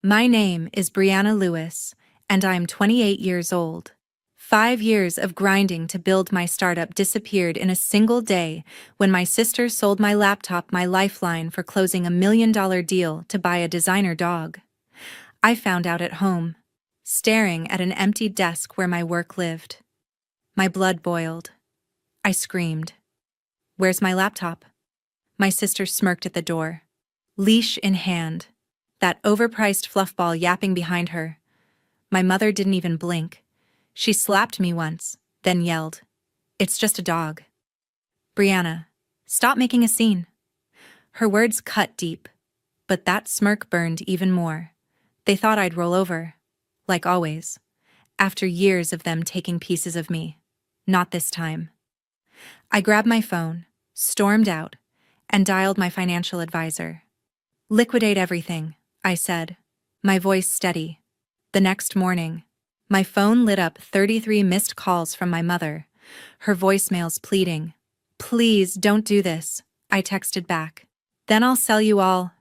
My name is Brianna Lewis, and I'm 28 years old. 5 years of grinding to build my startup disappeared in a single day when my sister sold my laptop, my lifeline, for closing $1 million deal to buy a designer dog. I found out at home, staring at an empty desk where my work lived. My blood boiled. I screamed. "Where's my laptop?" My sister smirked at the door, leash in hand, that overpriced fluffball yapping behind her. My mother didn't even blink. She slapped me once, then yelled, "It's just a dog." "Brianna, stop making a scene." Her words cut deep, but that smirk burned even more. They thought I'd roll over, like always, after years of them taking pieces of me. Not this time. I grabbed my phone, stormed out, and dialed my financial advisor. "Liquidate everything," I said, my voice steady. The next morning, my phone lit up 33 missed calls from my mother, her voicemails pleading. "Please don't do this," I texted back. "Then I'll sell you all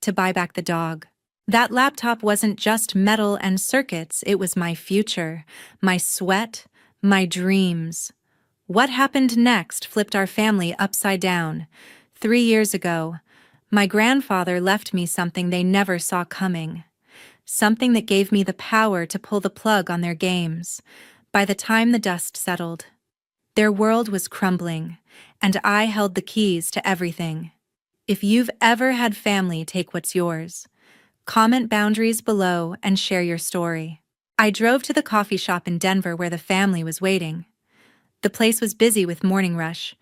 to buy back the dog." That laptop wasn't just metal and circuits, it was my future, my sweat, my dreams. What happened next flipped our family upside down. 3 years ago, my grandfather left me something they never saw coming. Something that gave me the power to pull the plug on their games. By the time the dust settled, their world was crumbling, and I held the keys to everything. If you've ever had family take what's yours, comment boundaries below and share your story. I drove to the coffee shop in Denver where the family was waiting. The place was busy with morning rush,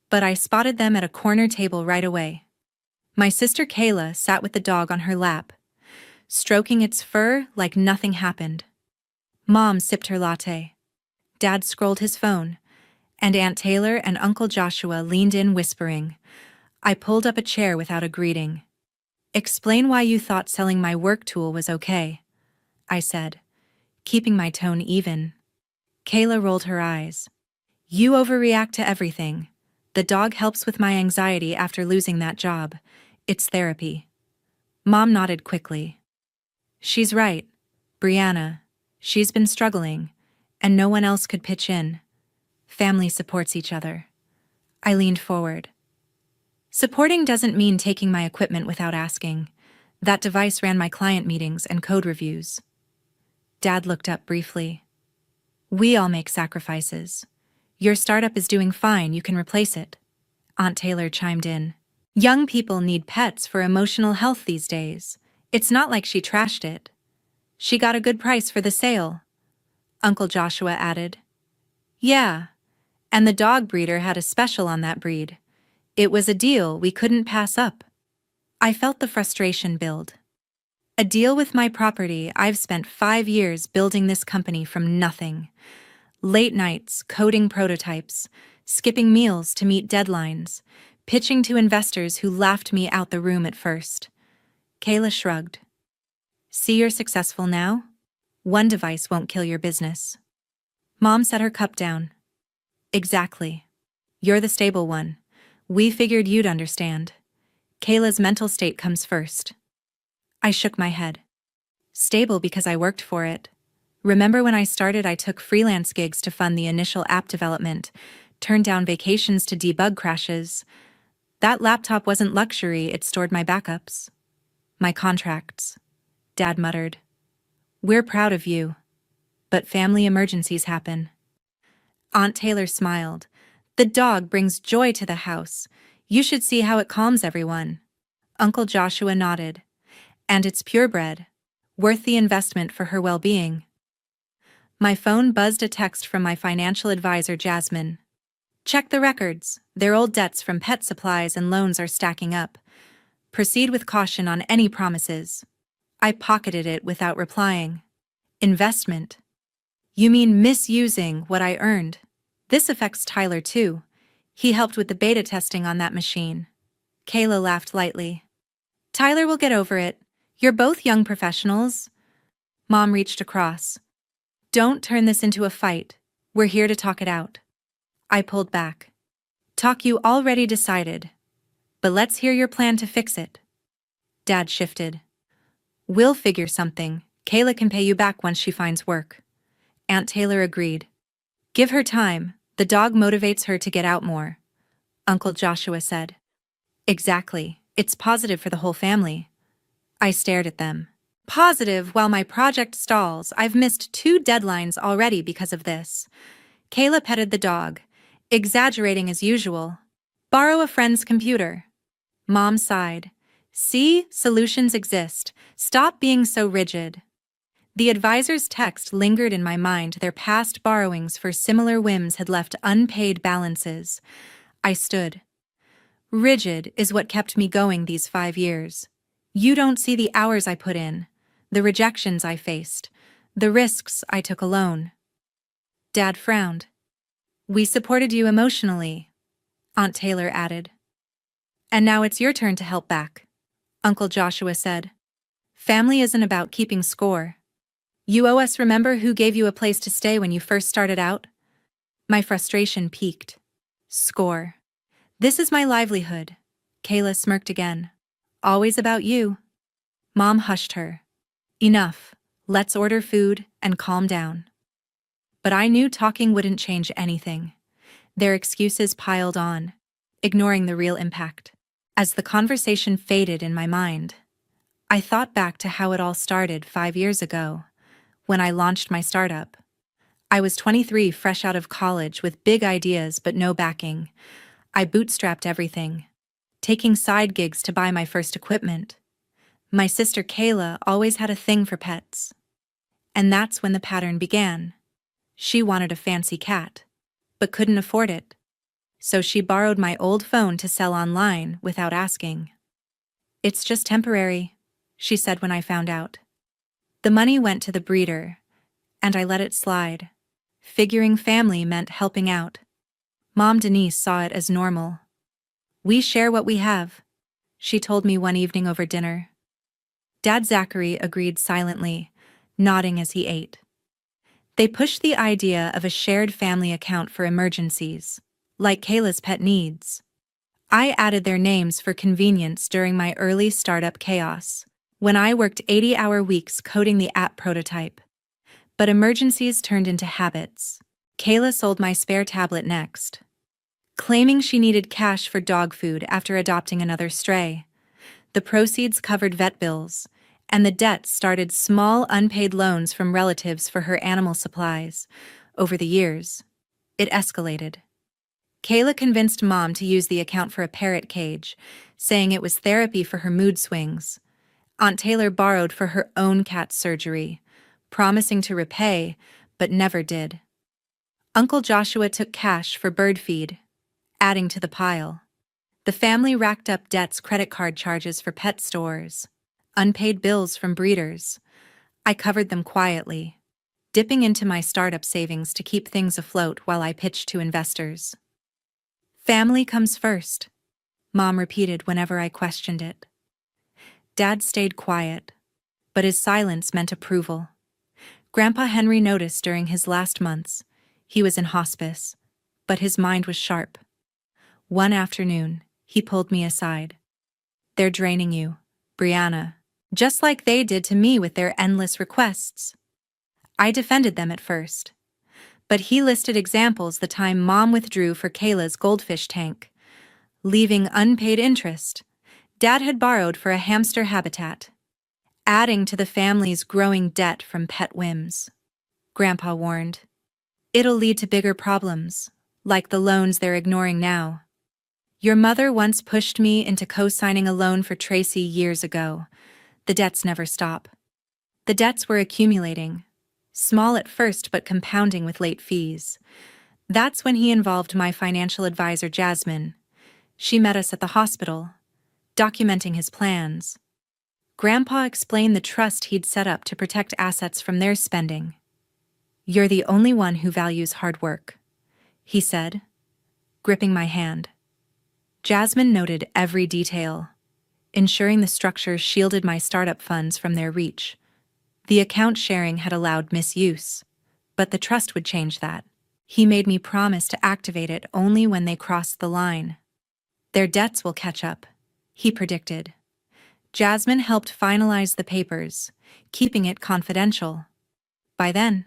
but I spotted them at a corner table right away. My sister Kayla sat with the dog on her lap, stroking its fur like nothing happened. Mom sipped her latte. Dad scrolled his phone, and Aunt Taylor and Uncle Joshua leaned in whispering. I pulled up a chair without a greeting. "Explain why you thought selling my work tool was okay," I said, keeping my tone even. Kayla rolled her eyes. "You overreact to everything. The dog helps with my anxiety after losing that job. It's therapy." Mom nodded quickly. "She's right, Brianna. She's been struggling, and no one else could pitch in. Family supports each other." I leaned forward. "Supporting doesn't mean taking my equipment without asking. That device ran my client meetings and code reviews." Dad looked up briefly. "We all make sacrifices. Your startup is doing fine, you can replace it." Aunt Taylor chimed in. "Young people need pets for emotional health these days. It's not like she trashed it. She got a good price for the sale." Uncle Joshua added. "Yeah, and the dog breeder had a special on that breed. It was a deal we couldn't pass up." I felt the frustration build. A deal with my property. I've spent 5 years building this company from nothing. Late nights, coding prototypes, skipping meals to meet deadlines, pitching to investors who laughed me out the room at first. Kayla shrugged. "See, you're successful now? One device won't kill your business." Mom set her cup down. "Exactly. You're the stable one. We figured you'd understand. Kayla's mental state comes first." I shook my head. "Stable because I worked for it. Remember when I started, I took freelance gigs to fund the initial app development, turned down vacations to debug crashes. That laptop wasn't luxury, it stored my backups. My contracts." Dad muttered. "We're proud of you. But family emergencies happen." Aunt Taylor smiled. "The dog brings joy to the house. You should see how it calms everyone." Uncle Joshua nodded. "And it's purebred. Worth the investment for her well-being." My phone buzzed a text from my financial advisor, Jasmine. "Check the records. Their old debts from pet supplies and loans are stacking up. Proceed with caution on any promises." I pocketed it without replying. "Investment? You mean misusing what I earned? This affects Tyler too. He helped with the beta testing on that machine." Kayla laughed lightly. "Tyler will get over it. You're both young professionals." Mom reached across. "Don't turn this into a fight. We're here to talk it out." I pulled back. "Talk you already decided. But let's hear your plan to fix it." Dad shifted. We'll figure something. Kayla can pay you back once she finds work. Aunt Taylor agreed. Give her time, the dog motivates her to get out more, Uncle Joshua said. Exactly, it's positive for the whole family. I stared at them. Positive, while my project stalls. I've missed 2 deadlines already because of this. Kayla petted the dog, exaggerating as usual. Borrow a friend's computer. Mom sighed. See, solutions exist. Stop being so rigid. The advisor's text lingered in my mind. Their past borrowings for similar whims had left unpaid balances. I stood. Rigid is what kept me going these 5 years. You don't see the hours I put in, the rejections I faced, the risks I took alone. Dad frowned. We supported you emotionally, Aunt Taylor added. And now it's your turn to help back, Uncle Joshua said. Family isn't about keeping score. You owe us. Remember who gave you a place to stay when you first started out? My frustration peaked. Score. This is my livelihood. Kayla smirked again. Always about you. Mom hushed her. Enough. Let's order food and calm down. But I knew talking wouldn't change anything. Their excuses piled on, ignoring the real impact. As the conversation faded in my mind, I thought back to how it all started 5 years ago, when I launched my startup. I was 23, fresh out of college with big ideas but no backing. I bootstrapped everything, taking side gigs to buy my first equipment. My sister Kayla always had a thing for pets. And that's when the pattern began. She wanted a fancy cat, but couldn't afford it. So she borrowed my old phone to sell online without asking. It's just temporary, she said when I found out. The money went to the breeder, and I let it slide, figuring family meant helping out. Mom Denise saw it as normal. We share what we have, she told me one evening over dinner. Dad Zachary agreed silently, nodding as he ate. They pushed the idea of a shared family account for emergencies, like Kayla's pet needs. I added their names for convenience during my early startup chaos, when I worked 80-hour weeks coding the app prototype. But emergencies turned into habits. Kayla sold my spare tablet next, claiming she needed cash for dog food after adopting another stray. The proceeds covered vet bills, and the debt started small unpaid loans from relatives for her animal supplies. Over the years, it escalated. Kayla convinced Mom to use the account for a parrot cage, saying it was therapy for her mood swings. Aunt Taylor borrowed for her own cat's surgery, promising to repay, but never did. Uncle Joshua took cash for bird feed, adding to the pile. The family racked up debts, credit card charges for pet stores, unpaid bills from breeders. I covered them quietly, dipping into my startup savings to keep things afloat while I pitched to investors. Family comes first, Mom repeated whenever I questioned it. Dad stayed quiet, but his silence meant approval. Grandpa Henry noticed during his last months. He was in hospice, but his mind was sharp. One afternoon, he pulled me aside. They're draining you, Brianna, just like they did to me with their endless requests. I defended them at first, but he listed examples: the time Mom withdrew for Kayla's goldfish tank, leaving unpaid interest Dad had borrowed for a hamster habitat, adding to the family's growing debt from pet whims. Grandpa warned, it'll lead to bigger problems, like the loans they're ignoring now. Your mother once pushed me into co-signing a loan for Tracy years ago. The debts never stop. The debts were accumulating, small at first but compounding with late fees. That's when he involved my financial advisor, Jasmine. She met us at the hospital, documenting his plans. Grandpa explained the trust he'd set up to protect assets from their spending. You're the only one who values hard work, he said, gripping my hand. Jasmine noted every detail, ensuring the structure shielded my startup funds from their reach. The account sharing had allowed misuse, but the trust would change that. He made me promise to activate it only when they crossed the line. Their debts will catch up, he predicted. Jasmine helped finalize the papers, keeping it confidential. By then,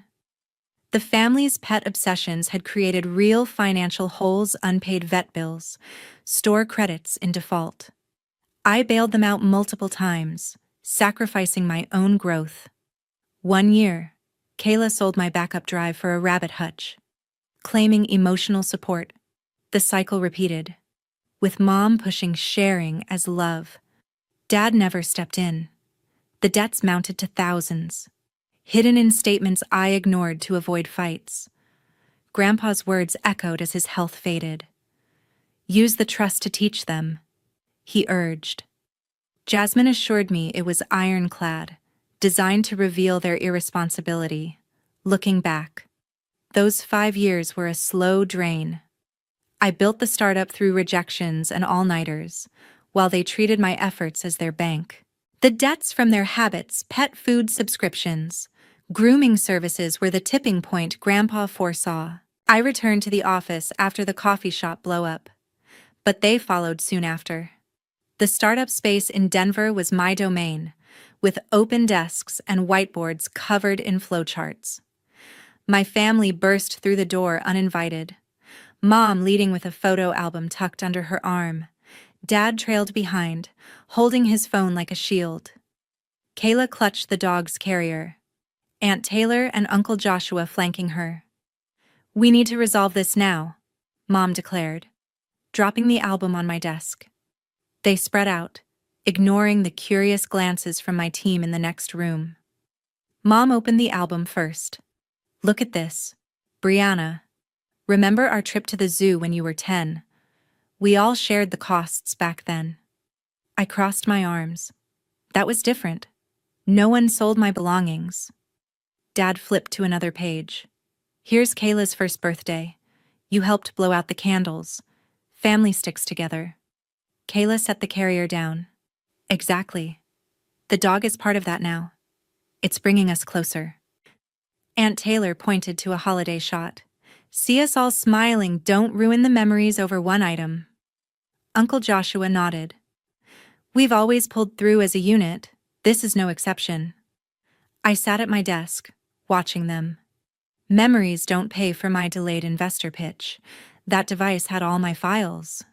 the family's pet obsessions had created real financial holes: unpaid vet bills, store credits in default. I bailed them out multiple times, sacrificing my own growth. One year, Kayla sold my backup drive for a rabbit hutch, claiming emotional support. The cycle repeated, with Mom pushing sharing as love. Dad never stepped in. The debts mounted to thousands, hidden in statements I ignored to avoid fights. Grandpa's words echoed as his health faded. "Use the trust to teach them," he urged. Jasmine assured me it was ironclad, designed to reveal their irresponsibility. Looking back, those 5 years were a slow drain. I built the startup through rejections and all-nighters, while they treated my efforts as their bank. The debts from their habits, pet food subscriptions, grooming services were the tipping point Grandpa foresaw. I returned to the office after the coffee shop blow-up, but they followed soon after. The startup space in Denver was my domain, with open desks and whiteboards covered in flowcharts. My family burst through the door uninvited, Mom leading with a photo album tucked under her arm. Dad trailed behind, holding his phone like a shield. Kayla clutched the dog's carrier, Aunt Taylor and Uncle Joshua flanking her. "We need to resolve this now," Mom declared, dropping the album on my desk. They spread out, ignoring the curious glances from my team in the next room. Mom opened the album first. "Look at this, Brianna. Remember our trip to the zoo when you were 10? We all shared the costs back then." I crossed my arms. That was different. No one sold my belongings. Dad flipped to another page. "Here's Kayla's first birthday. You helped blow out the candles. Family sticks together." Kayla set the carrier down. "Exactly. The dog is part of that now. It's bringing us closer." Aunt Taylor pointed to a holiday shot. "See us all smiling, don't ruin the memories over one item." Uncle Joshua nodded. "We've always pulled through as a unit. This is no exception." I sat at my desk, watching them. Memories don't pay for my delayed investor pitch. That device had all my files.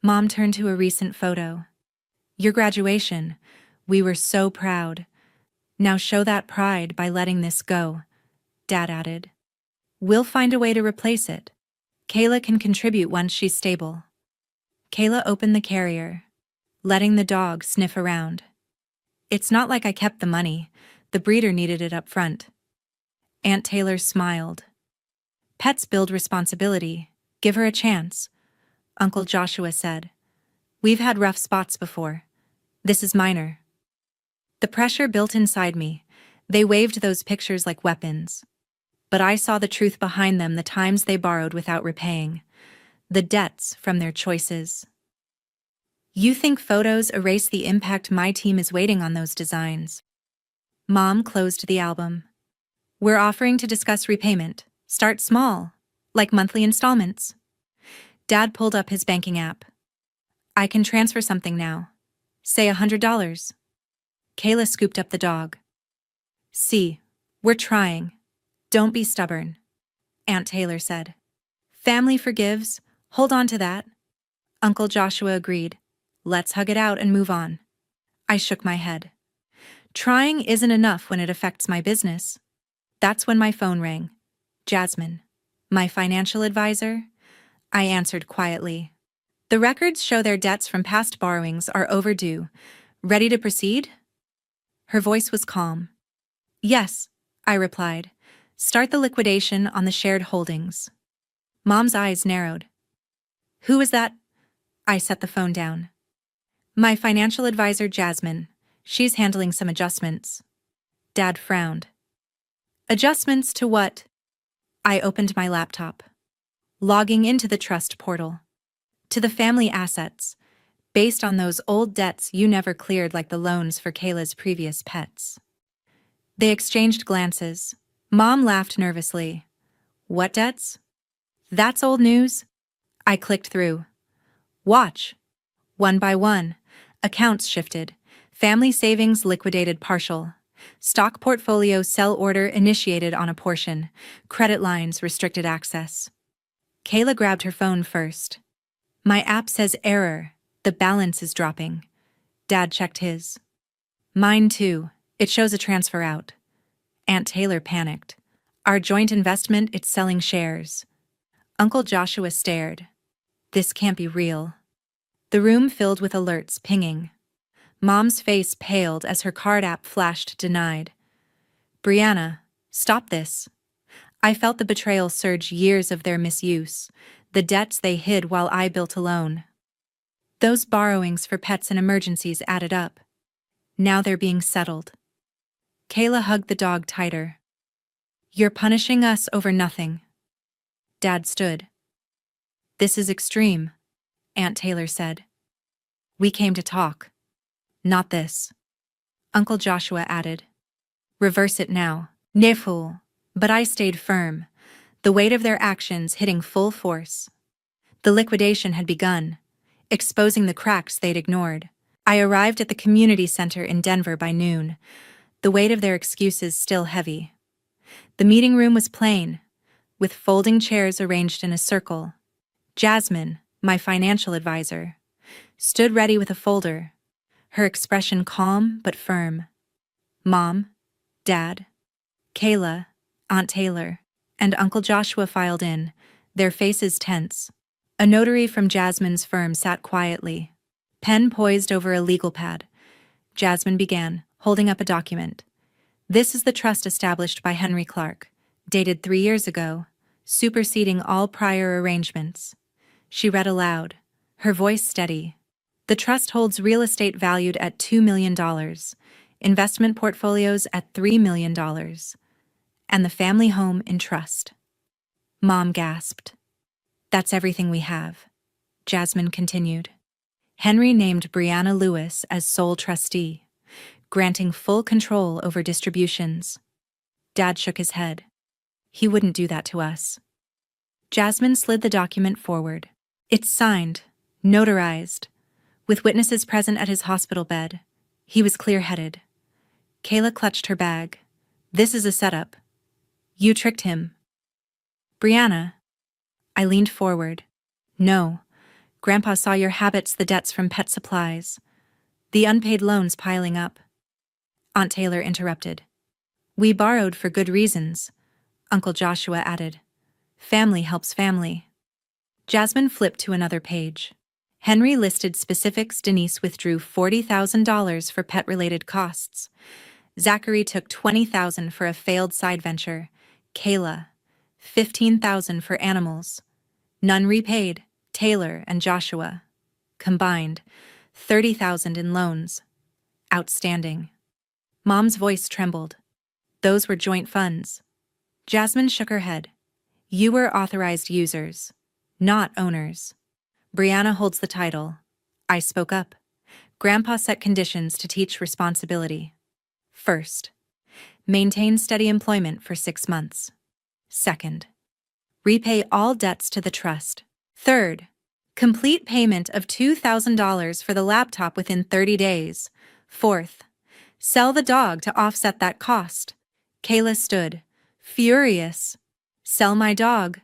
Mom turned to a recent photo. "Your graduation. We were so proud. Now show that pride by letting this go," Dad added. "We'll find a way to replace it. Kayla can contribute once she's stable." Kayla opened the carrier, letting the dog sniff around. "It's not like I kept the money. The breeder needed it up front." Aunt Taylor smiled. "Pets build responsibility. Give her a chance," Uncle Joshua said. "We've had rough spots before. This is minor." The pressure built inside me. They waved those pictures like weapons. But I saw the truth behind them, the times they borrowed without repaying, the debts from their choices. "You think photos erase the impact? My team is waiting on those designs." Mom closed the album. "We're offering to discuss repayment. Start small, like monthly installments." Dad pulled up his banking app. "I can transfer something now. Say $100. Kayla scooped up the dog. "See, we're trying. Don't be stubborn," Aunt Taylor said. "Family forgives. Hold on to that." Uncle Joshua agreed. "Let's hug it out and move on." I shook my head. Trying isn't enough when it affects my business. That's when my phone rang. "Jasmine, my financial advisor?" I answered quietly. "The records show their debts from past borrowings are overdue. Ready to proceed?" Her voice was calm. "Yes," I replied. "Start the liquidation on the shared holdings." Mom's eyes narrowed. "Who is that?" I set the phone down. "My financial advisor, Jasmine. She's handling some adjustments." Dad frowned. "Adjustments to what?" I opened my laptop. Logging into the trust portal. "To the family assets, based on those old debts you never cleared, like the loans for Kayla's previous pets." They exchanged glances. Mom laughed nervously. "What debts?" "That's old news." I clicked through. "Watch." One by one, accounts shifted. Family savings liquidated partial. Stock portfolio sell order initiated on a portion. Credit lines restricted access. Kayla grabbed her phone first. My app says error. The balance is dropping. Dad checked his. Mine too. It shows a transfer out. Aunt Taylor panicked. Our joint investment, it's selling shares. Uncle Joshua stared. This can't be real. The room filled with alerts pinging. Mom's face paled as her card app flashed denied. Brianna, stop this. I felt the betrayal surge years of their misuse, the debts they hid while I built alone. Those borrowings for pets and emergencies added up. Now they're being settled. Kayla hugged the dog tighter. You're punishing us over nothing. Dad stood. This is extreme, Aunt Taylor said. We came to talk. Not this. Uncle Joshua added. Reverse it now. Ne fool. But I stayed firm, the weight of their actions hitting full force. The liquidation had begun, exposing the cracks they'd ignored. I arrived at the community center in Denver by noon, the weight of their excuses still heavy. The meeting room was plain, with folding chairs arranged in a circle. Jasmine, my financial advisor, stood ready with a folder, her expression calm but firm. Mom, Dad, Kayla, Aunt Taylor, and Uncle Joshua filed in, their faces tense. A notary from Jasmine's firm sat quietly, pen poised over a legal pad. Jasmine began, holding up a document. This is the trust established by Henry Clark, dated 3 years ago, superseding all prior arrangements. She read aloud, her voice steady. The trust holds real estate valued at $2 million, investment portfolios at $3 million, and the family home in trust. Mom gasped. That's everything we have, Jasmine continued. Henry named Brianna Lewis as sole trustee, granting full control over distributions. Dad shook his head. He wouldn't do that to us. Jasmine slid the document forward. It's signed, notarized, with witnesses present at his hospital bed. He was clear-headed. Kayla clutched her bag. This is a setup. You tricked him. Brianna. I leaned forward. No. Grandpa saw your habits, the debts from pet supplies, the unpaid loans piling up. Aunt Taylor interrupted. We borrowed for good reasons, Uncle Joshua added. Family helps family. Jasmine flipped to another page. Henry listed specifics. Denise withdrew $40,000 for pet-related costs. Zachary took $20,000 for a failed side venture. Kayla, $15,000 for animals. None repaid. Taylor and Joshua. Combined, $30,000 in loans. Outstanding. Mom's voice trembled. Those were joint funds. Jasmine shook her head. You were authorized users, not owners. Brianna holds the title. I spoke up. Grandpa set conditions to teach responsibility. First, maintain steady employment for 6 months. Second, repay all debts to the trust. Third, complete payment of $2,000 for the laptop within 30 days. Fourth, sell the dog to offset that cost. Kayla stood, furious. Sell my dog.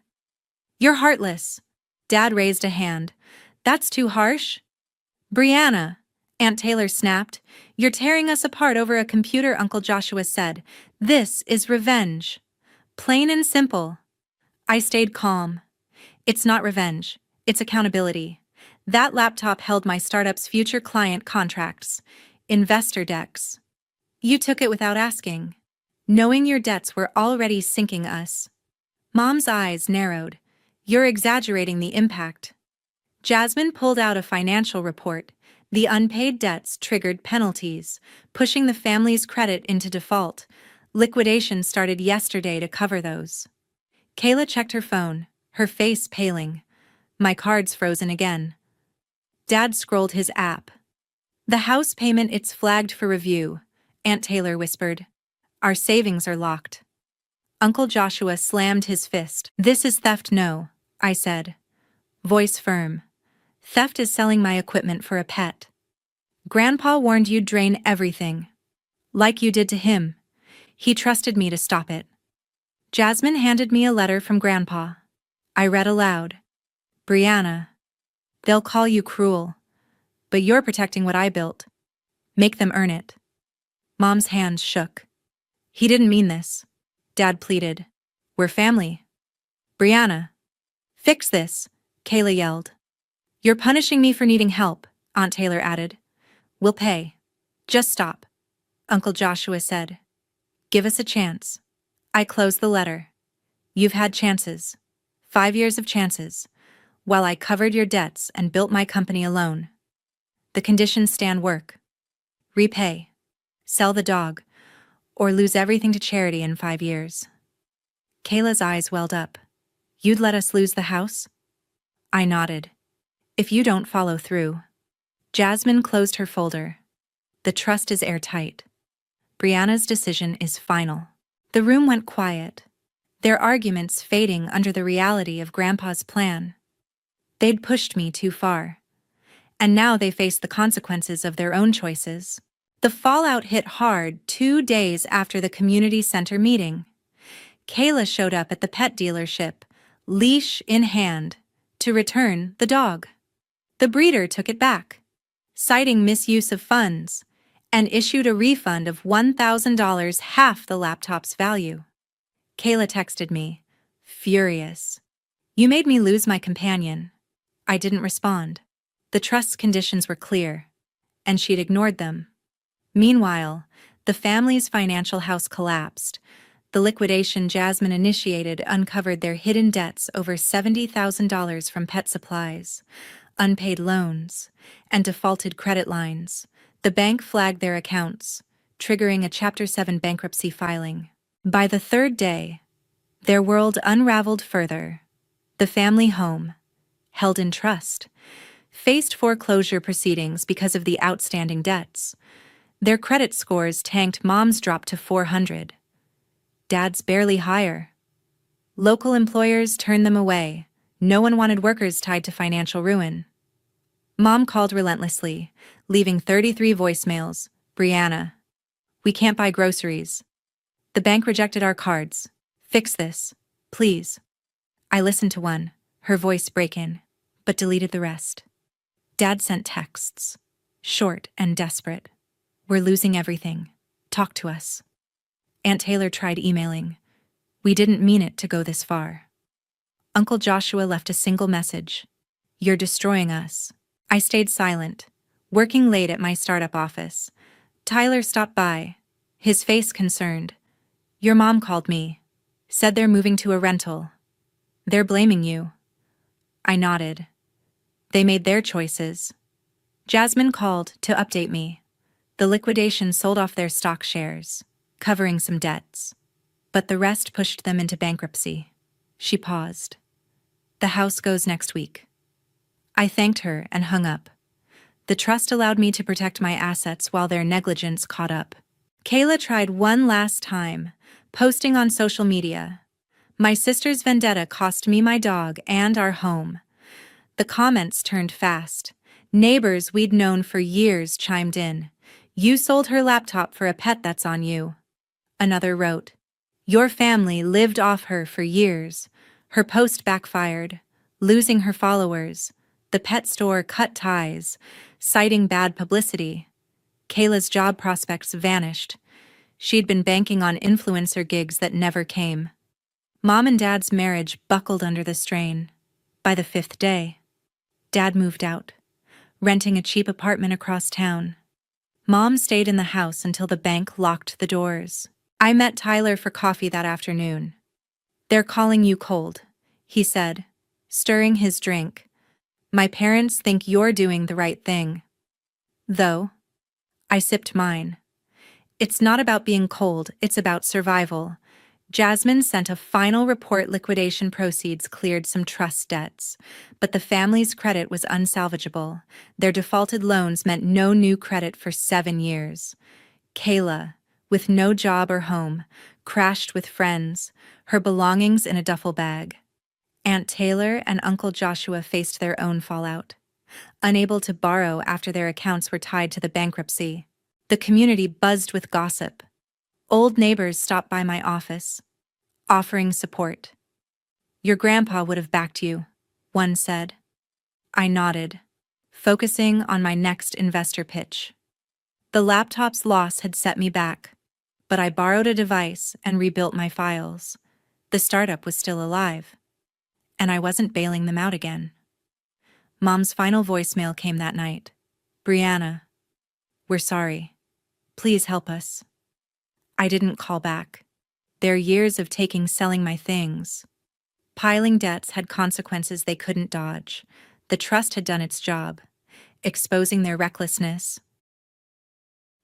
You're heartless. Dad raised a hand. That's too harsh. Brianna, Aunt Taylor snapped. You're tearing us apart over a computer, Uncle Joshua said. This is revenge. Plain and simple. I stayed calm. It's not revenge. It's accountability. That laptop held my startup's future client contracts, investor decks. You took it without asking, knowing your debts were already sinking us. Mom's eyes narrowed. You're exaggerating the impact. Jasmine pulled out a financial report. The unpaid debts triggered penalties, pushing the family's credit into default. Liquidation started yesterday to cover those. Kayla checked her phone, her face paling. My card's frozen again. Dad scrolled his app. The house payment, it's flagged for review, Aunt Taylor whispered. Our savings are locked. Uncle Joshua slammed his fist. This is theft, no, I said. Voice firm. Theft is selling my equipment for a pet. Grandpa warned you'd drain everything. Like you did to him. He trusted me to stop it. Jasmine handed me a letter from Grandpa. I read aloud. Brianna. They'll call you cruel. But you're protecting what I built. Make them earn it. Mom's hands shook. He didn't mean this. Dad pleaded. We're family. Brianna. Fix this, Kayla yelled. You're punishing me for needing help, Aunt Taylor added. We'll pay. Just stop, Uncle Joshua said. Give us a chance. I closed the letter. You've had chances. 5 years of chances. While I covered your debts and built my company alone. The conditions stand work. Repay. Sell the dog. Or lose everything to charity in 5 years. Kayla's eyes welled up. You'd let us lose the house? I nodded. If you don't follow through. Jasmine closed her folder. The trust is airtight. Brianna's decision is final. The room went quiet, their arguments fading under the reality of Grandpa's plan. They'd pushed me too far. And now they faced the consequences of their own choices. The fallout hit hard 2 days after the community center meeting. Kayla showed up at the pet dealership, leash in hand, to return the dog. The breeder took it back, citing misuse of funds, and issued a refund of $1,000, half the laptop's value. Kayla texted me, furious. You made me lose my companion. I didn't respond. The trust conditions were clear, and she'd ignored them. Meanwhile, the family's financial house collapsed. The liquidation Jasmine initiated uncovered their hidden debts, over $70,000 from pet supplies, unpaid loans, and defaulted credit lines. The bank flagged their accounts, triggering a Chapter 7 bankruptcy filing. By the 3rd day, their world unraveled further. The family home, held in trust, faced foreclosure proceedings because of the outstanding debts. Their credit scores tanked. Mom's dropped to 400. Dad's barely higher. Local employers turned them away. No one wanted workers tied to financial ruin. Mom called relentlessly, leaving 33 voicemails. Brianna. We can't buy groceries. The bank rejected our cards. Fix this, please. I listened to one, her voice breaking, but deleted the rest. Dad sent texts, short and desperate. We're losing everything. Talk to us. Aunt Taylor tried emailing. We didn't mean it to go this far. Uncle Joshua left a single message. You're destroying us. I stayed silent, working late at my startup office. Tyler stopped by, his face concerned. Your mom called me, said they're moving to a rental. They're blaming you. I nodded. They made their choices. Jasmine called to update me. The liquidation sold off their stock shares, covering some debts, but the rest pushed them into bankruptcy. She paused. The house goes next week. I thanked her and hung up. The trust allowed me to protect my assets while their negligence caught up. Kayla tried one last time, posting on social media. My sister's vendetta cost me my dog and our home. The comments turned fast. Neighbors we'd known for years chimed in. You sold her laptop for a pet, that's on you. Another wrote, your family lived off her for years. Her post backfired, losing her followers. The pet store cut ties, citing bad publicity. Kayla's job prospects vanished. She'd been banking on influencer gigs that never came. Mom and Dad's marriage buckled under the strain. By the 5th day, Dad moved out, renting a cheap apartment across town. Mom stayed in the house until the bank locked the doors. I met Tyler for coffee that afternoon. They're calling you cold, he said, stirring his drink. My parents think you're doing the right thing. Though, I sipped mine. It's not about being cold, it's about survival. Jasmine sent a final report. Liquidation proceeds cleared some trust debts, but the family's credit was unsalvageable. Their defaulted loans meant no new credit for 7 years. Kayla, with no job or home, crashed with friends, her belongings in a duffel bag. Aunt Taylor and Uncle Joshua faced their own fallout. unable to borrow after their accounts were tied to the bankruptcy. The community buzzed with gossip. Old neighbors stopped by my office, offering support. "Your grandpa would have backed you," one said. I nodded, focusing on my next investor pitch. The laptop's loss had set me back, but I borrowed a device and rebuilt my files. The startup was still alive, and I wasn't bailing them out again. Mom's final voicemail came that night. "Brianna, we're sorry. Please help us." I didn't call back. Their years of selling my things, piling debts had consequences they couldn't dodge. The trust had done its job, exposing their recklessness.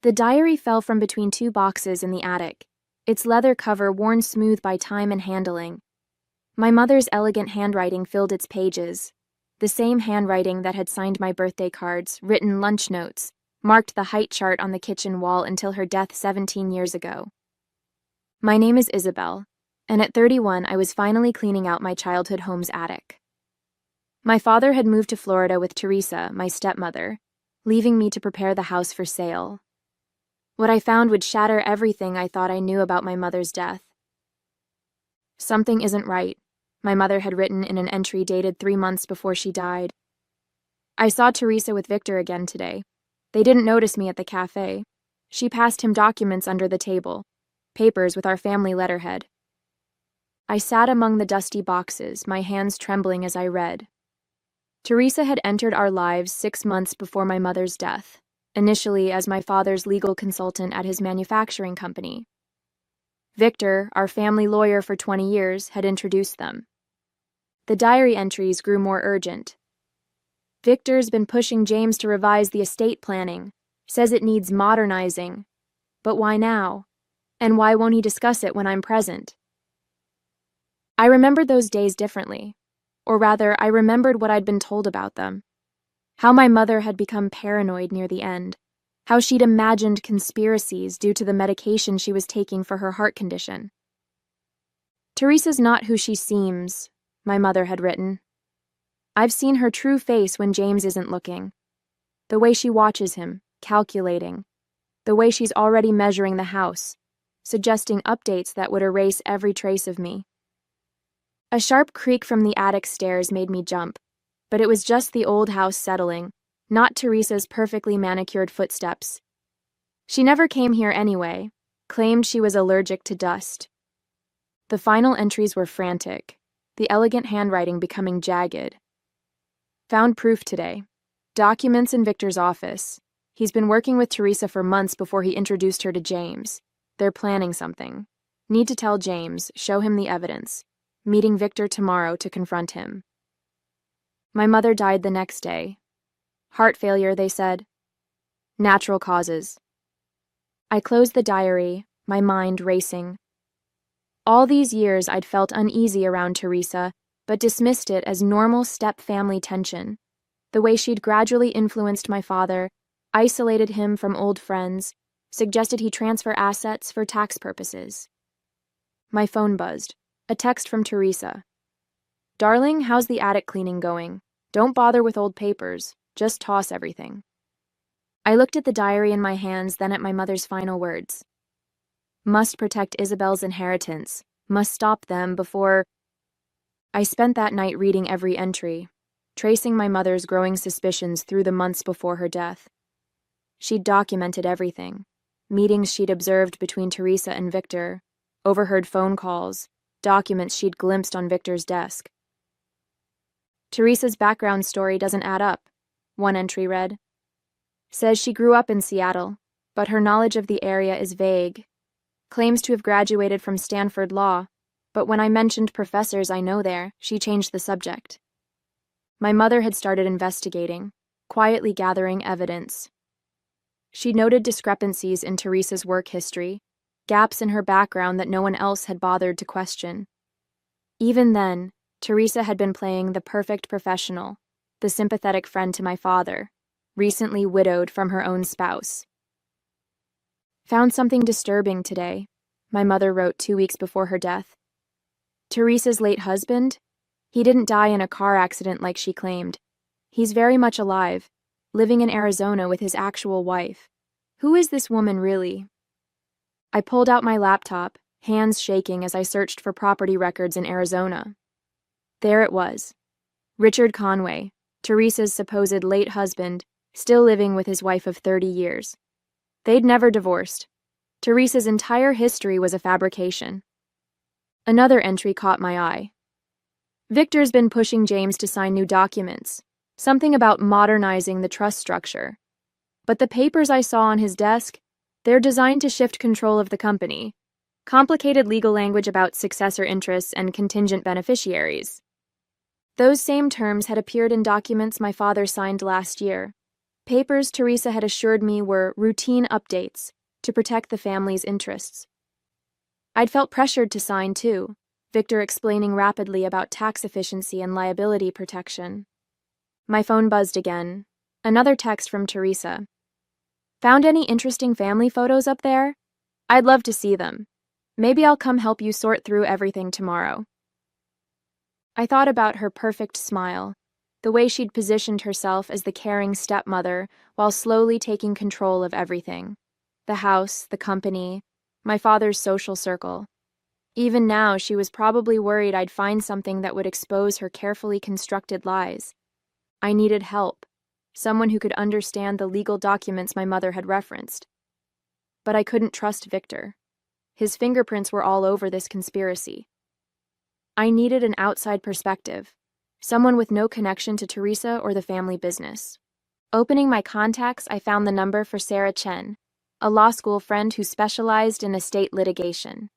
The diary fell from between two boxes in the attic, its leather cover worn smooth by time and handling. My mother's elegant handwriting filled its pages, the same handwriting that had signed my birthday cards, written lunch notes, marked the height chart on the kitchen wall until her death 17 years ago. My name is Isabel, and at 31 I was finally cleaning out my childhood home's attic. My father had moved to Florida with Teresa, my stepmother, leaving me to prepare the house for sale. What I found would shatter everything I thought I knew about my mother's death. "Something isn't right," my mother had written in an entry dated 3 months before she died. "I saw Teresa with Victor again today. They didn't notice me at the cafe. She passed him documents under the table, papers with our family letterhead." I sat among the dusty boxes, my hands trembling as I read. Teresa had entered our lives 6 months before my mother's death, initially as my father's legal consultant at his manufacturing company. Victor, our family lawyer for 20 years, had introduced them. The diary entries grew more urgent. "Victor's been pushing James to revise the estate planning, says it needs modernizing. But why now? And why won't he discuss it when I'm present?" I remembered those days differently. Or rather, I remembered what I'd been told about them. How my mother had become paranoid near the end. How she'd imagined conspiracies due to the medication she was taking for her heart condition. "Teresa's not who she seems," my mother had written. "I've seen her true face when James isn't looking. The way she watches him, calculating. The way she's already measuring the house, suggesting updates that would erase every trace of me." A sharp creak from the attic stairs made me jump, but it was just the old house settling, not Teresa's perfectly manicured footsteps. She never came here anyway, claimed she was allergic to dust. The final entries were frantic, the elegant handwriting becoming jagged. "Found proof today. Documents in Victor's office. He's been working with Teresa for months before he introduced her to James. They're planning something. Need to tell James, show him the evidence. Meeting Victor tomorrow to confront him." My mother died the next day. Heart failure, they said. Natural causes. I closed the diary, my mind racing. All these years I'd felt uneasy around Teresa, but dismissed it as normal step-family tension. The way she'd gradually influenced my father, isolated him from old friends, suggested he transfer assets for tax purposes. My phone buzzed. A text from Teresa. "Darling, how's the attic cleaning going? Don't bother with old papers. Just toss everything." I looked at the diary in my hands, then at my mother's final words. "Must protect Isabel's inheritance. Must stop them before..." I spent that night reading every entry, tracing my mother's growing suspicions through the months before her death. She'd documented everything. Meetings she'd observed between Teresa and Victor, overheard phone calls, documents she'd glimpsed on Victor's desk. "Teresa's background story doesn't add up," one entry read. "Says she grew up in Seattle, but her knowledge of the area is vague. Claims to have graduated from Stanford Law, but when I mentioned professors I know there, she changed the subject." My mother had started investigating, quietly gathering evidence. She noted discrepancies in Teresa's work history, gaps in her background that no one else had bothered to question. Even then, Teresa had been playing the perfect professional, the sympathetic friend to my father, recently widowed from her own spouse. "Found something disturbing today," my mother wrote 2 weeks before her death. "Teresa's late husband? He didn't die in a car accident like she claimed. He's very much alive, living in Arizona with his actual wife. Who is this woman really? I pulled out my laptop, hands shaking as I searched for property records in Arizona. There it was. Richard Conway, Teresa's supposed late husband, still living with his wife of 30 years. They'd never divorced. Teresa's entire history was a fabrication. Another entry caught my eye. Victor's been pushing James to sign new documents, something about modernizing the trust structure. But the papers I saw on his desk, they're designed to shift control of the company. Complicated legal language about successor interests and contingent beneficiaries. Those same terms had appeared in documents my father signed last year. Papers Teresa had assured me were routine updates to protect the family's interests. I'd felt pressured to sign too, Victor explaining rapidly about tax efficiency and liability protection. My phone buzzed again. Another text from Teresa. Found any interesting family photos up there? I'd love to see them. Maybe I'll come help you sort through everything tomorrow. I thought about her perfect smile, the way she'd positioned herself as the caring stepmother while slowly taking control of everything. The house, the company, my father's social circle. Even now, she was probably worried I'd find something that would expose her carefully constructed lies. I needed help, someone who could understand the legal documents my mother had referenced. But I couldn't trust Victor. His fingerprints were all over this conspiracy. I needed an outside perspective, someone with no connection to Teresa or the family business. Opening my contacts, I found the number for Sarah Chen, a law school friend who specialized in estate litigation.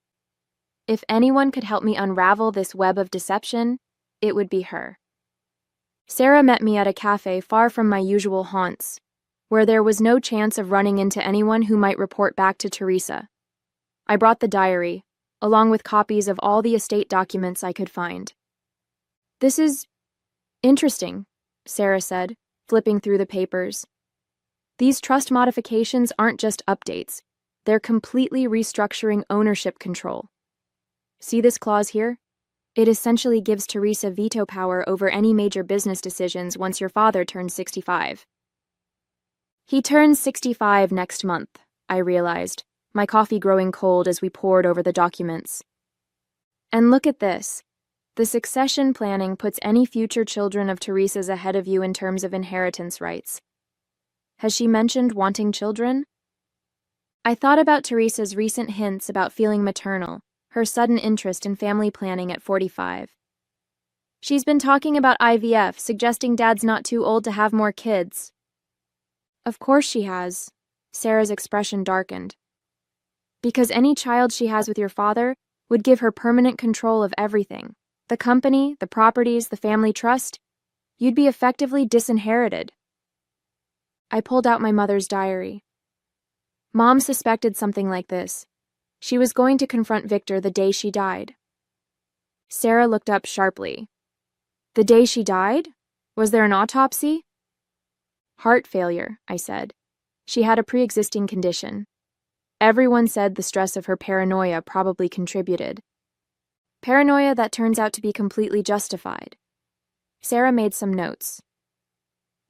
If anyone could help me unravel this web of deception, it would be her. Sarah met me at a cafe far from my usual haunts, where there was no chance of running into anyone who might report back to Teresa. I brought the diary, along with copies of all the estate documents I could find. This is interesting, Sarah said, flipping through the papers. These trust modifications aren't just updates. They're completely restructuring ownership control. See this clause here? It essentially gives Teresa veto power over any major business decisions once your father turns 65. He turns 65 next month, I realized, my coffee growing cold as we pored over the documents. And look at this. The succession planning puts any future children of Teresa's ahead of you in terms of inheritance rights. Has she mentioned wanting children? I thought about Teresa's recent hints about feeling maternal, her sudden interest in family planning at 45. She's been talking about IVF, suggesting Dad's not too old to have more kids. Of course she has. Sarah's expression darkened. Because any child she has with your father would give her permanent control of everything. The company, the properties, the family trust. You'd be effectively disinherited. I pulled out my mother's diary. Mom suspected something like this. She was going to confront Victor the day she died. Sarah looked up sharply. The day she died? Was there an autopsy? Heart failure, I said. She had a pre-existing condition. Everyone said the stress of her paranoia probably contributed. Paranoia that turns out to be completely justified. Sarah made some notes.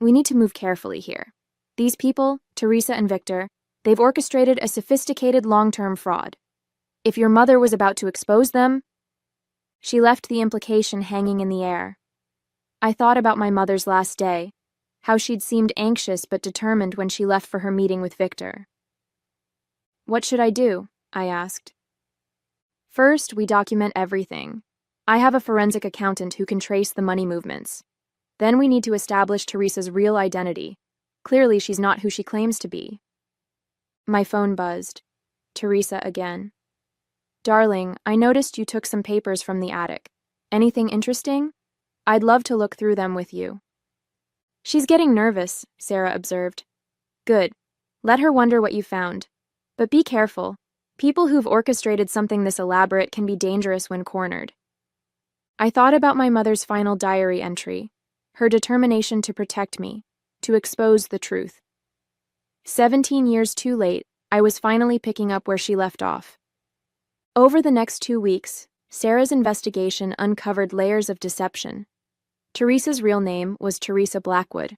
We need to move carefully here. These people, Teresa and Victor, they've orchestrated a sophisticated long-term fraud. If your mother was about to expose them... She left the implication hanging in the air. I thought about my mother's last day, how she'd seemed anxious but determined when she left for her meeting with Victor. What should I do? I asked. First, we document everything. I have a forensic accountant who can trace the money movements. Then we need to establish Teresa's real identity. Clearly, she's not who she claims to be. My phone buzzed. Teresa again. Darling, I noticed you took some papers from the attic. Anything interesting? I'd love to look through them with you. She's getting nervous, Sarah observed. Good. Let her wonder what you found. But be careful. People who've orchestrated something this elaborate can be dangerous when cornered. I thought about my mother's final diary entry, her determination to protect me, to expose the truth. 17 years too late, I was finally picking up where she left off. Over the next 2 weeks, Sarah's investigation uncovered layers of deception. Teresa's real name was Teresa Blackwood.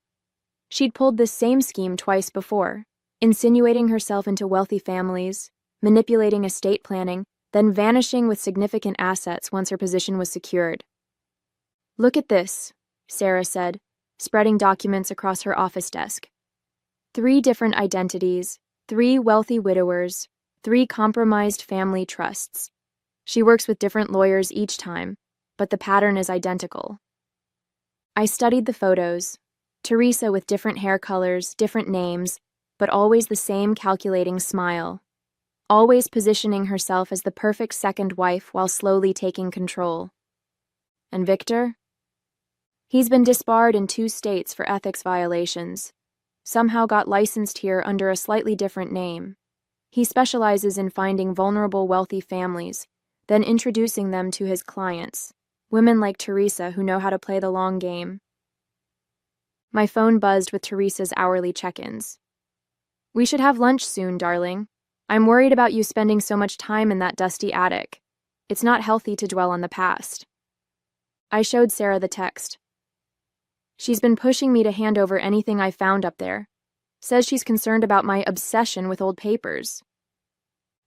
She'd pulled this same scheme twice before, insinuating herself into wealthy families, manipulating estate planning, then vanishing with significant assets once her position was secured. "Look at this," Sarah said, spreading documents across her office desk. 3 different identities, 3 wealthy widowers, 3 compromised family trusts. She works with different lawyers each time, but the pattern is identical. I studied the photos. Teresa with different hair colors, different names, but always the same calculating smile. Always positioning herself as the perfect second wife while slowly taking control. And Victor? He's been disbarred in 2 states for ethics violations. Somehow got licensed here under a slightly different name. He specializes in finding vulnerable wealthy families, then introducing them to his clients, women like Teresa who know how to play the long game. My phone buzzed with Teresa's hourly check-ins. "We should have lunch soon, darling. I'm worried about you spending so much time in that dusty attic. It's not healthy to dwell on the past." I showed Sarah the text. "She's been pushing me to hand over anything I found up there. Says she's concerned about my obsession with old papers."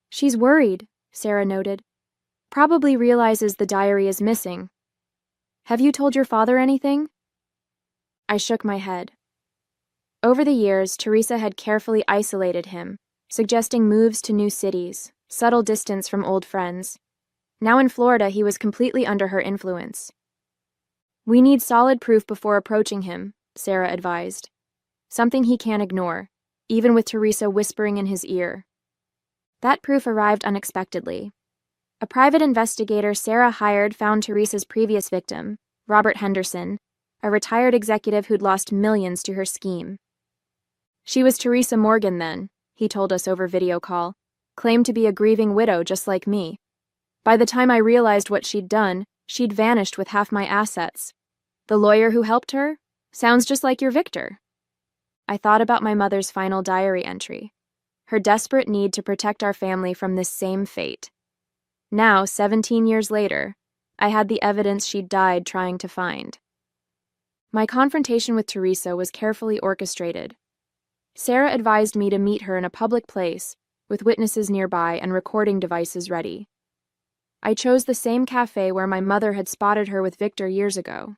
"She's worried," Sarah noted. "Probably realizes the diary is missing. Have you told your father anything?" I shook my head. Over the years, Teresa had carefully isolated him, suggesting moves to new cities, subtle distance from old friends. Now in Florida, he was completely under her influence. "We need solid proof before approaching him," Sarah advised. "Something he can't ignore, even with Teresa whispering in his ear." That proof arrived unexpectedly. A private investigator Sarah hired found Teresa's previous victim, Robert Henderson, a retired executive who'd lost millions to her scheme. "She was Teresa Morgan then," he told us over video call, "claimed to be a grieving widow just like me. By the time I realized what she'd done, she'd vanished with half my assets. The lawyer who helped her? Sounds just like your Victor." I thought about my mother's final diary entry, her desperate need to protect our family from this same fate. Now, 17 years later, I had the evidence she'd died trying to find. My confrontation with Teresa was carefully orchestrated. Sarah advised me to meet her in a public place, with witnesses nearby and recording devices ready. I chose the same cafe where my mother had spotted her with Victor years ago.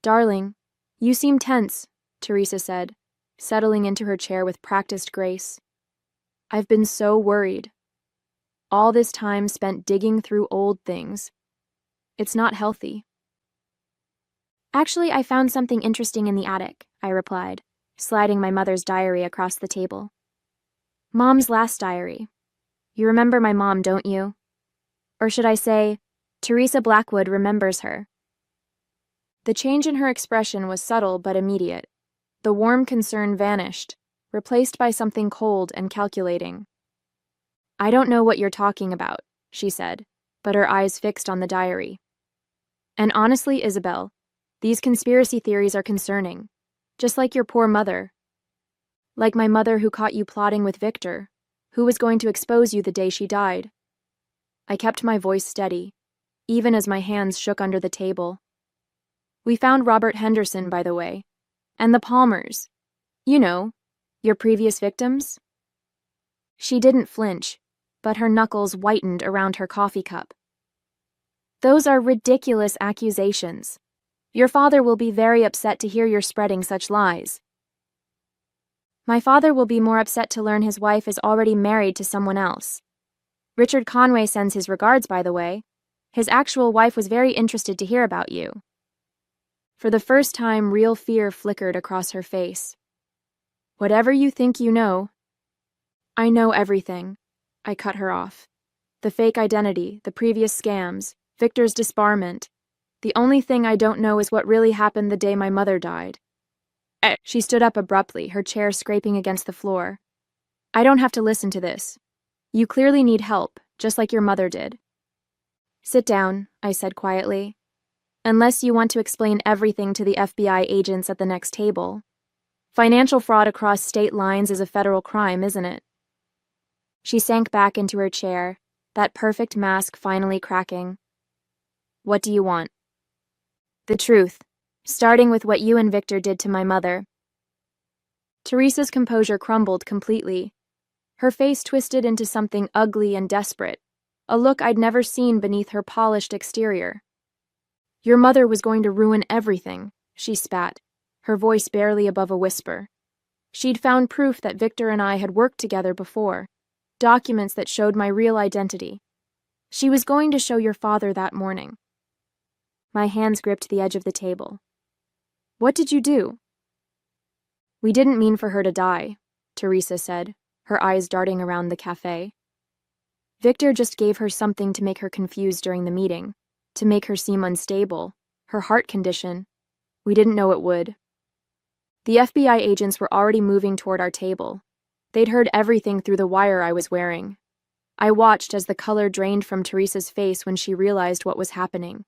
"Darling, you seem tense," Teresa said, settling into her chair with practiced grace. "I've been so worried. All this time spent digging through old things. It's not healthy." "Actually, I found something interesting in the attic," I replied, sliding my mother's diary across the table. "Mom's last diary. You remember my mom, don't you? Or should I say, Teresa Blackwood remembers her." The change in her expression was subtle but immediate. The warm concern vanished, replaced by something cold and calculating. "I don't know what you're talking about," she said, but her eyes fixed on the diary. "And honestly, Isabel, these conspiracy theories are concerning, just like your poor mother. Like my mother who caught you plotting with Victor, who was going to expose you the day she died." I kept my voice steady, even as my hands shook under the table. "We found Robert Henderson, by the way, and the Palmers. You know, your previous victims." She didn't flinch, but her knuckles whitened around her coffee cup. "Those are ridiculous accusations. Your father will be very upset to hear you're spreading such lies." "My father will be more upset to learn his wife is already married to someone else. Richard Conway sends his regards, by the way. His actual wife was very interested to hear about you." For the first time, real fear flickered across her face. "Whatever you think you know." "I know everything," I cut her off. "The fake identity, the previous scams, Victor's disbarment. The only thing I don't know is what really happened the day my mother died." She stood up abruptly, her chair scraping against the floor. "I don't have to listen to this. You clearly need help, just like your mother did." "Sit down," I said quietly. "Unless you want to explain everything to the FBI agents at the next table. Financial fraud across state lines is a federal crime, isn't it?" She sank back into her chair, that perfect mask finally cracking. "What do you want?" "The truth," starting with what you and Victor did to my mother." Teresa's composure crumbled completely. Her face twisted into something ugly and desperate, a look I'd never seen beneath her polished exterior. "Your mother was going to ruin everything," she spat, her voice barely above a whisper. "She'd found proof that Victor and I had worked together before, documents that showed my real identity. She was going to show your father that morning." My hands gripped the edge of the table. "What did you do?" "We didn't mean for her to die," Teresa said, her eyes darting around the cafe. "Victor just gave her something to make her confused during the meeting, to make her seem unstable, her heart condition. We didn't know it would." The FBI agents were already moving toward our table. They'd heard everything through the wire I was wearing. I watched as the color drained from Teresa's face when she realized what was happening.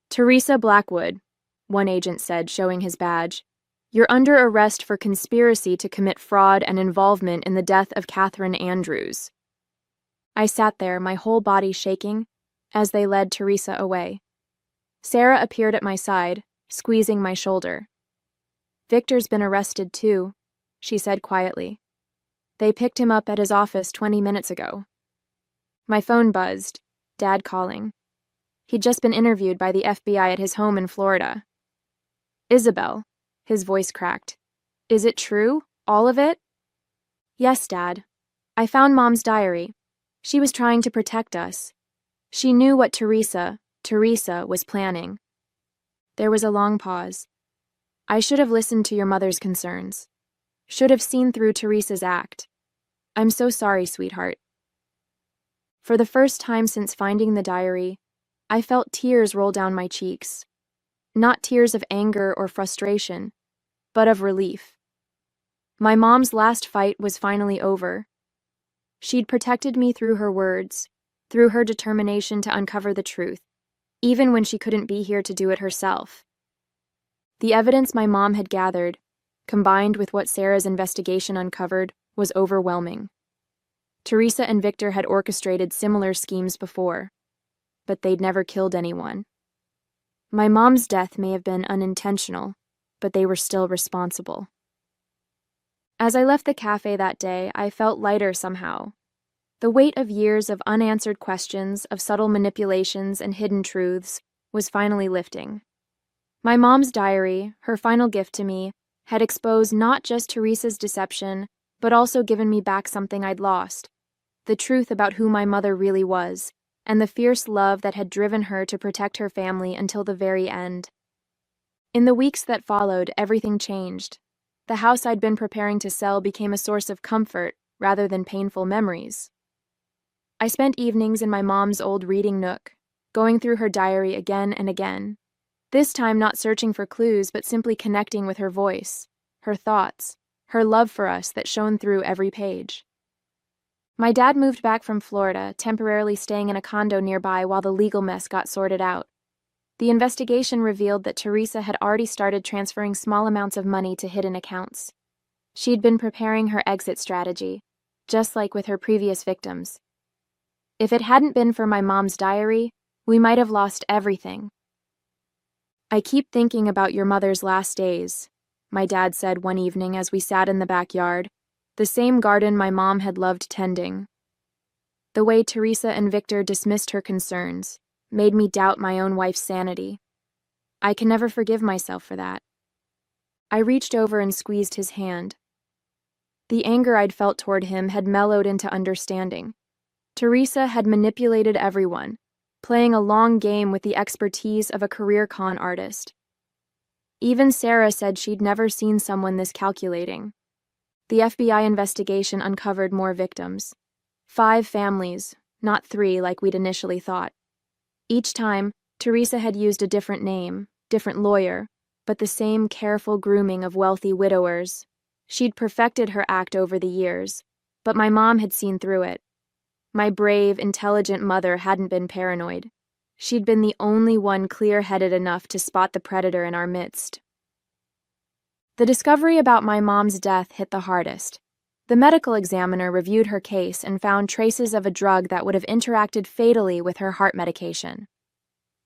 "Teresa Blackwood," one agent said, showing his badge, "you're under arrest for conspiracy to commit fraud and involvement in the death of Catherine Andrews." I sat there, my whole body shaking, as they led Teresa away. Sarah appeared at my side, squeezing my shoulder. "Victor's been arrested too," she said quietly. "They picked him up at his office 20 minutes ago." My phone buzzed, Dad calling. He'd just been interviewed by the FBI at his home in Florida. "Isabel," his voice cracked. "Is it true? All of it?" "Yes, Dad. I found Mom's diary. She was trying to protect us. She knew what Teresa was planning." There was a long pause. "I should have listened to your mother's concerns. Should have seen through Teresa's act. I'm so sorry, sweetheart." For the first time since finding the diary, I felt tears roll down my cheeks. Not tears of anger or frustration, but of relief. My mom's last fight was finally over. She'd protected me through her words, through her determination to uncover the truth, even when she couldn't be here to do it herself. The evidence my mom had gathered, combined with what Sarah's investigation uncovered, was overwhelming. Teresa and Victor had orchestrated similar schemes before, but they'd never killed anyone. My mom's death may have been unintentional, but they were still responsible. As I left the cafe that day, I felt lighter somehow. The weight of years of unanswered questions, of subtle manipulations and hidden truths, was finally lifting. My mom's diary, her final gift to me, had exposed not just Teresa's deception, but also given me back something I'd lost: the truth about who my mother really was, and the fierce love that had driven her to protect her family until the very end. In the weeks that followed, everything changed. The house I'd been preparing to sell became a source of comfort rather than painful memories. I spent evenings in my mom's old reading nook, going through her diary again and again, this time not searching for clues but simply connecting with her voice, her thoughts, her love for us that shone through every page. My dad moved back from Florida, temporarily staying in a condo nearby while the legal mess got sorted out. The investigation revealed that Teresa had already started transferring small amounts of money to hidden accounts. She'd been preparing her exit strategy, just like with her previous victims. If it hadn't been for my mom's diary, we might have lost everything. "I keep thinking about your mother's last days," my dad said one evening as we sat in the backyard, the same garden my mom had loved tending. The way Teresa and Victor dismissed her concerns made me doubt my own wife's sanity. I can never forgive myself for that. I reached over and squeezed his hand. The anger I'd felt toward him had mellowed into understanding. Teresa had manipulated everyone, playing a long game with the expertise of a career con artist. Even Sarah said she'd never seen someone this calculating. The FBI investigation uncovered more victims. 5 families, not 3 like we'd initially thought. Each time, Teresa had used a different name, different lawyer, but the same careful grooming of wealthy widowers. She'd perfected her act over the years, but my mom had seen through it. My brave, intelligent mother hadn't been paranoid. She'd been the only one clear-headed enough to spot the predator in our midst. The discovery about my mom's death hit the hardest. The medical examiner reviewed her case and found traces of a drug that would have interacted fatally with her heart medication.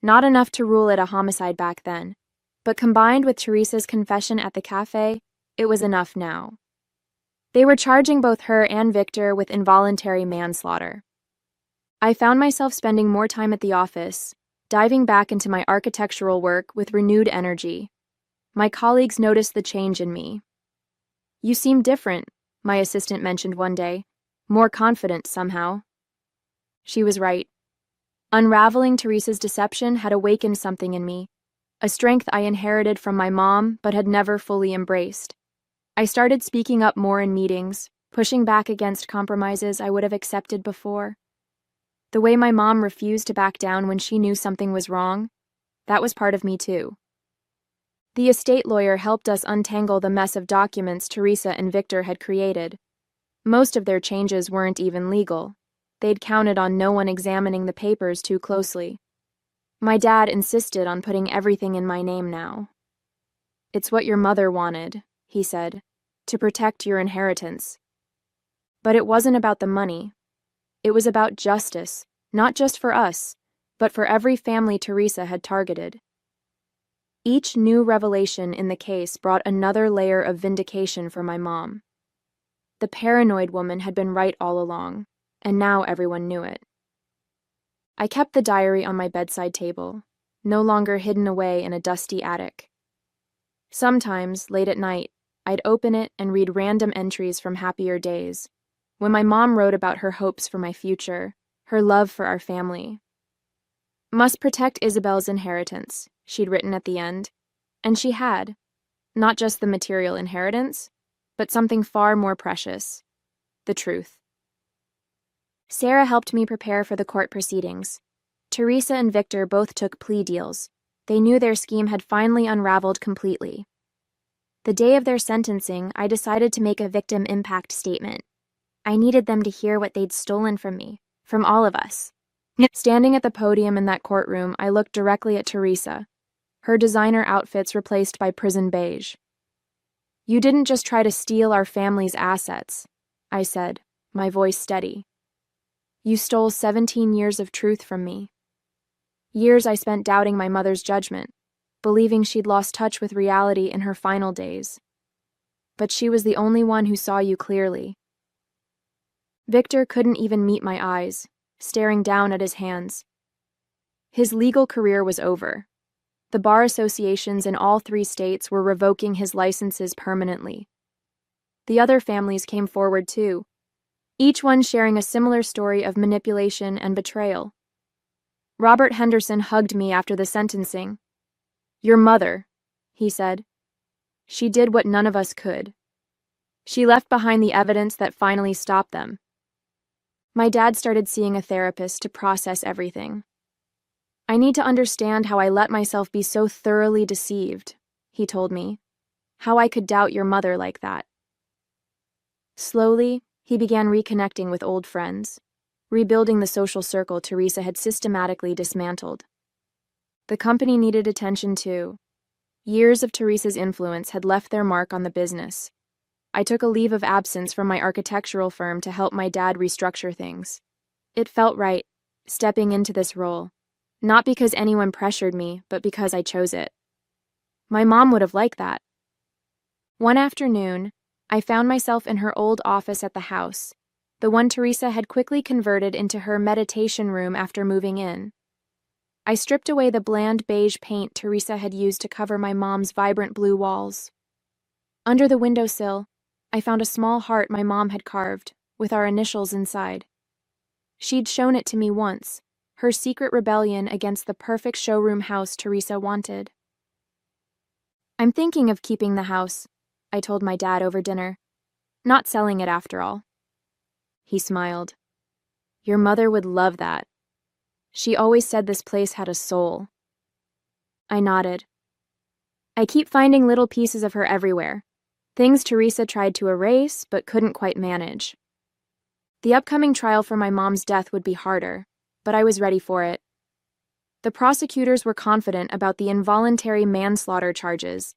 Not enough to rule it a homicide back then, But combined with Teresa's confession at the cafe, it was enough now. They were charging both her and Victor with involuntary manslaughter. I found myself spending more time at the office, diving back into my architectural work with renewed energy. My colleagues noticed the change in me. "You seem different," my assistant mentioned one day, "more confident somehow." She was right. Unraveling Teresa's deception had awakened something in me, a strength I inherited from my mom but had never fully embraced. I started speaking up more in meetings, pushing back against compromises I would have accepted before. The way my mom refused to back down when she knew something was wrong, that was part of me too. The estate lawyer helped us untangle the mess of documents Teresa and Victor had created. Most of their changes weren't even legal. They'd counted on no one examining the papers too closely. My dad insisted on putting everything in my name now. "It's what your mother wanted," he said, "to protect your inheritance." But it wasn't about the money. It was about justice, not just for us, but for every family Teresa had targeted. Each new revelation in the case brought another layer of vindication for my mom. The paranoid woman had been right all along, and now everyone knew it. I kept the diary on my bedside table, no longer hidden away in a dusty attic. Sometimes, late at night, I'd open it and read random entries from happier days, when my mom wrote about her hopes for my future, her love for our family. "Must protect Isabel's inheritance," she'd written at the end, and she had. Not just the material inheritance, but something far more precious: the truth. Sarah helped me prepare for the court proceedings. Teresa and Victor both took plea deals. They knew their scheme had finally unraveled completely. The day of their sentencing, I decided to make a victim impact statement. I needed them to hear what they'd stolen from me, from all of us. Standing at the podium in that courtroom, I looked directly at Teresa, her designer outfits replaced by prison beige. "You didn't just try to steal our family's assets," I said, my voice steady. "You stole 17 years of truth from me. Years I spent doubting my mother's judgment, believing she'd lost touch with reality in her final days. But she was the only one who saw you clearly." Victor couldn't even meet my eyes, staring down at his hands. His legal career was over. The bar associations in all 3 states were revoking his licenses permanently. The other families came forward too, each one sharing a similar story of manipulation and betrayal. Robert Henderson hugged me after the sentencing. "Your mother," he said. "She did what none of us could. She left behind the evidence that finally stopped them." My dad started seeing a therapist to process everything. "I need to understand how I let myself be so thoroughly deceived," he told me. "How I could doubt your mother like that." Slowly, he began reconnecting with old friends, rebuilding the social circle Teresa had systematically dismantled. The company needed attention too. Years of Teresa's influence had left their mark on the business. I took a leave of absence from my architectural firm to help my dad restructure things. It felt right, stepping into this role, not because anyone pressured me, but because I chose it. My mom would have liked that. One afternoon, I found myself in her old office at the house, the one Teresa had quickly converted into her meditation room after moving in. I stripped away the bland beige paint Teresa had used to cover my mom's vibrant blue walls. Under the windowsill, I found a small heart my mom had carved, with our initials inside. She'd shown it to me once, her secret rebellion against the perfect showroom house Teresa wanted. "I'm thinking of keeping the house," I told my dad over dinner. "Not selling it after all." He smiled. "Your mother would love that. She always said this place had a soul." I nodded. "I keep finding little pieces of her everywhere. Things Teresa tried to erase but couldn't quite manage. The upcoming trial for my mom's death would be harder, but I was ready for it. The prosecutors were confident about the involuntary manslaughter charges.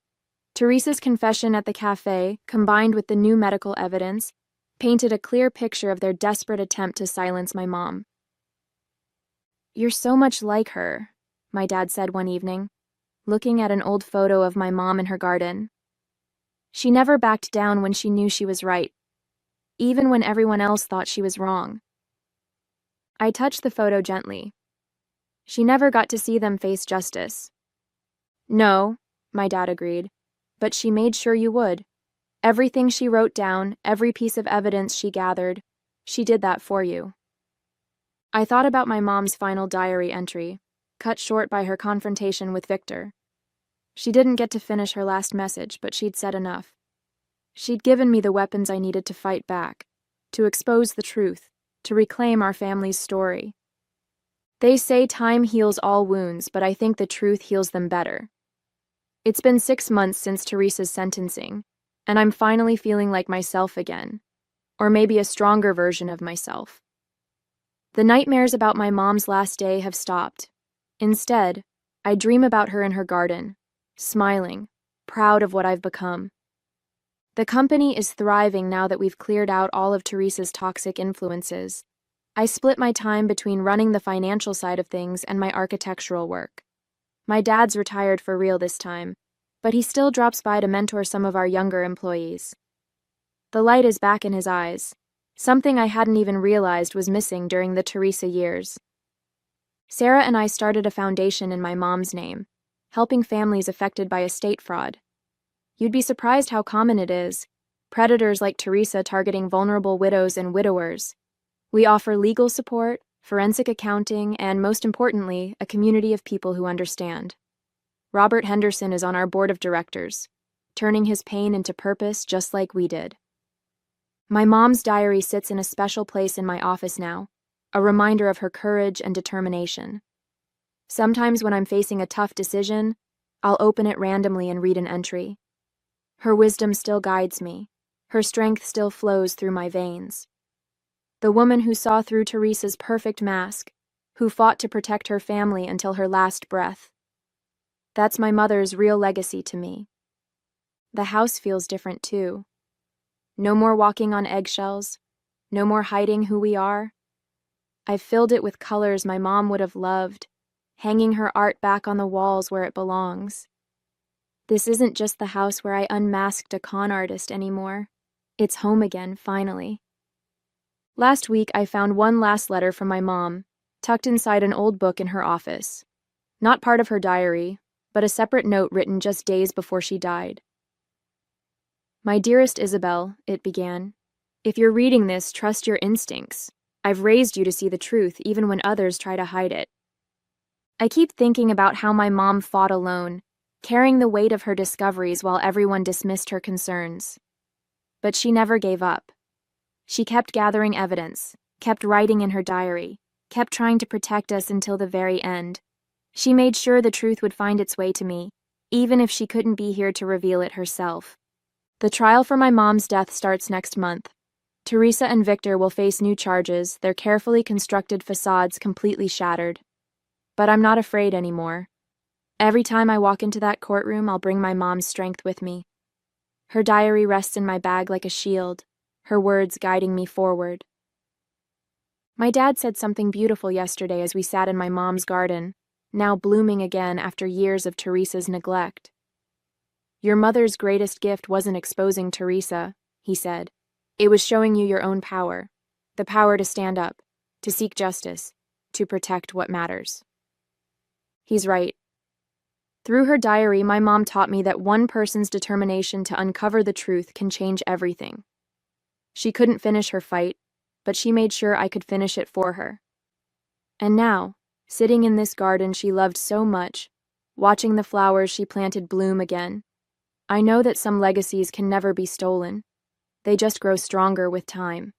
Teresa's confession at the cafe, combined with the new medical evidence, painted a clear picture of their desperate attempt to silence my mom. "You're so much like her," my dad said one evening. looking at an old photo of my mom in her garden. She never backed down when she knew she was right, even when everyone else thought she was wrong. I touched the photo gently. She never got to see them face justice. No, my dad agreed, but she made sure you would. Everything she wrote down, every piece of evidence she gathered, she did that for you. I thought about my mom's final diary entry, cut short by her confrontation with Victor. She didn't get to finish her last message, but she'd said enough. She'd given me the weapons I needed to fight back, to expose the truth, to reclaim our family's story. They say time heals all wounds, but I think the truth heals them better. It's been 6 months since Teresa's sentencing, and I'm finally feeling like myself again, or maybe a stronger version of myself. The nightmares about my mom's last day have stopped. Instead, I dream about her in her garden, smiling, proud of what I've become. The company is thriving now that we've cleared out all of Teresa's toxic influences. I split my time between running the financial side of things and my architectural work. My dad's retired for real this time, but he still drops by to mentor some of our younger employees. The light is back in his eyes, something I hadn't even realized was missing during the Teresa years. Sarah and I started a foundation in my mom's name, helping families affected by estate fraud. You'd be surprised how common it is, predators like Teresa targeting vulnerable widows and widowers. We offer legal support, forensic accounting, and most importantly, a community of people who understand. Robert Henderson is on our board of directors, turning his pain into purpose just like we did. My mom's diary sits in a special place in my office now, a reminder of her courage and determination. Sometimes when I'm facing a tough decision, I'll open it randomly and read an entry. Her wisdom still guides me. Her strength still flows through my veins. The woman who saw through Teresa's perfect mask, who fought to protect her family until her last breath. That's my mother's real legacy to me. The house feels different too. No more walking on eggshells, no more hiding who we are. I've filled it with colors my mom would have loved, hanging her art back on the walls where it belongs. This isn't just the house where I unmasked a con artist anymore. It's home again, finally. Last week, I found one last letter from my mom, tucked inside an old book in her office. Not part of her diary, but a separate note written just days before she died. My dearest Isabel, it began, if you're reading this, trust your instincts. I've raised you to see the truth even when others try to hide it. I keep thinking about how my mom fought alone, carrying the weight of her discoveries while everyone dismissed her concerns. But she never gave up. She kept gathering evidence, kept writing in her diary, kept trying to protect us until the very end. She made sure the truth would find its way to me, even if she couldn't be here to reveal it herself. The trial for my mom's death starts next month. Teresa and Victor will face new charges, their carefully constructed facades completely shattered. But I'm not afraid anymore. Every time I walk into that courtroom, I'll bring my mom's strength with me. Her diary rests in my bag like a shield, her words guiding me forward. My dad said something beautiful yesterday as we sat in my mom's garden, now blooming again after years of Teresa's neglect. Your mother's greatest gift wasn't exposing Teresa, he said. It was showing you your own power, the power to stand up, to seek justice, to protect what matters. He's right. Through her diary, my mom taught me that one person's determination to uncover the truth can change everything. She couldn't finish her fight, but she made sure I could finish it for her. And now, sitting in this garden she loved so much, watching the flowers she planted bloom again, I know that some legacies can never be stolen. They just grow stronger with time.